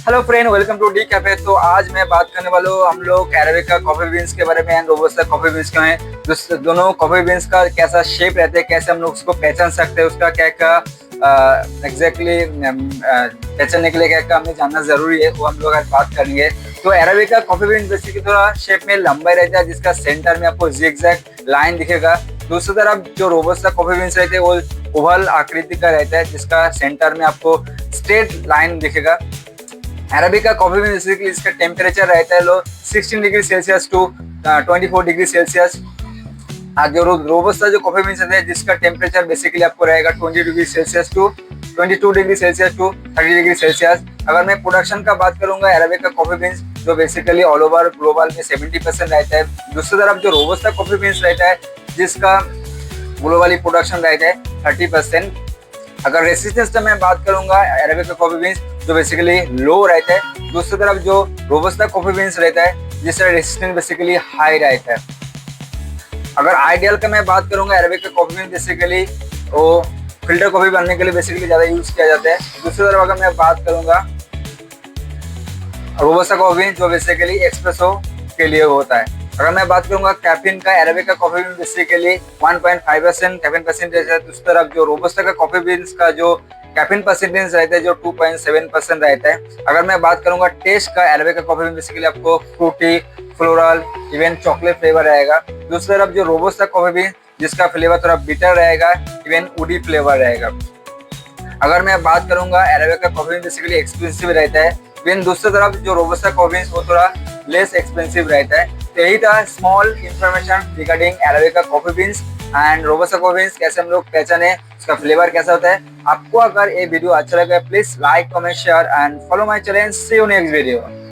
Hello friend, welcome to the cafe. तो आज मैं बात करने वाला हूँ हम लोग अरेबिका कॉफी बीन्स के बारे में एंड रोबस्टा कॉफी बीन्स के हैं। दोनों कॉफी बीन्स का कैसा शेप रहता है, कैसे हम लोग उसको पहचान सकते हैं, उसका क्या क्या एग्जैक्टली पहचानने के लिए क्या क्या हमें जानना जरूरी है, वो हम लोग आज बात करेंगे। तो अरेबिका कॉफी बीन्स बेसिकली थोड़ा शेप में लंबा रहता है, जिसका सेंटर में आपको जिगजैग लाइन दिखेगा। दूसरी तरफ जो रोबस्टा कॉफी बीन्स रहते हैं वो ओवल आकृति का रहता है, जिसका सेंटर में आपको स्ट्रेट लाइन दिखेगा। अरेबिका कॉफी में बेसिकली इसका टेम्परेचर रहता है low 16 degree Celsius to 24 degree Celsius. जो रोबस्टा जो कॉफी बीन्स है जिसका टेम्परेचर बेसिकली आपको रहेगा 20 degree Celsius to 22 degree Celsius to 30 degree Celsius. अगर मैं प्रोडक्शन का बात करूंगा अरेबिका कॉफी बीन्स जो बेसिकली ऑल ओवर ग्लोबल में 70% रहता है। दूसरी तरफ जो रोबस्टा कॉफी बीन्स रहता है जिसका ग्लोबली प्रोडक्शन रहता है 30%। अगर रेसिस्टेंस का मैं बात करूंगा अरेबिका कॉफी बीन्स जो बेसिकली लो रहता है। दूसरी तरफ जो रोबस्टा कॉफी बीन्स रहता है जिसका रेसिस्टेंस बेसिकली हाई रहता है। अगर आइडियल का मैं बात करूंगा अरेबिका कॉफी बीन्स बेसिकली वो फिल्टर कॉफी बनने के लिए बेसिकली ज्यादा यूज किया जाता है। दूसरी तरफ अगर मैं बात करूंगा रोबस्टा कॉफी बीन्स जो बेसिकली एक्सप्रेसो के लिए होता है। अगर मैं बात करूंगा कैफीन का arabica coffee bean basically 1.5% caffeine percentage है। दूसरी तरफ जो रोबस्टा का कॉफी बीन्स का जो कैफीन परसेंटेज रहता है जो 2.7% रहता है। अगर मैं बात करूंगा टेस्ट का अरेबिका कॉफी बीन बेसिकली आपको fruity, floral, even chocolate flavour रहेगा। दूसरी तरफ जो रोबस्टा कॉफी बीन जिसका फ्लेवर थोड़ा बिटर रहेगा, इवन वुडी फ्लेवर रहेगा। अगर मैं बात करूंगा arabica coffee bean basically expensive रहता है, इवन दूसरी तरफ जो रोबस्टा कॉफी बीन वो थोड़ा लेस एक्सपेंसिव रहता है। तो यही था small information regarding arabica coffee beans and robusta coffee beans, कैसे हम लोग पहचाने, उसका फ्लेवर कैसा होता है। आपको अगर ये वीडियो अच्छा लगे please like, comment, share and follow my channel. See you next video.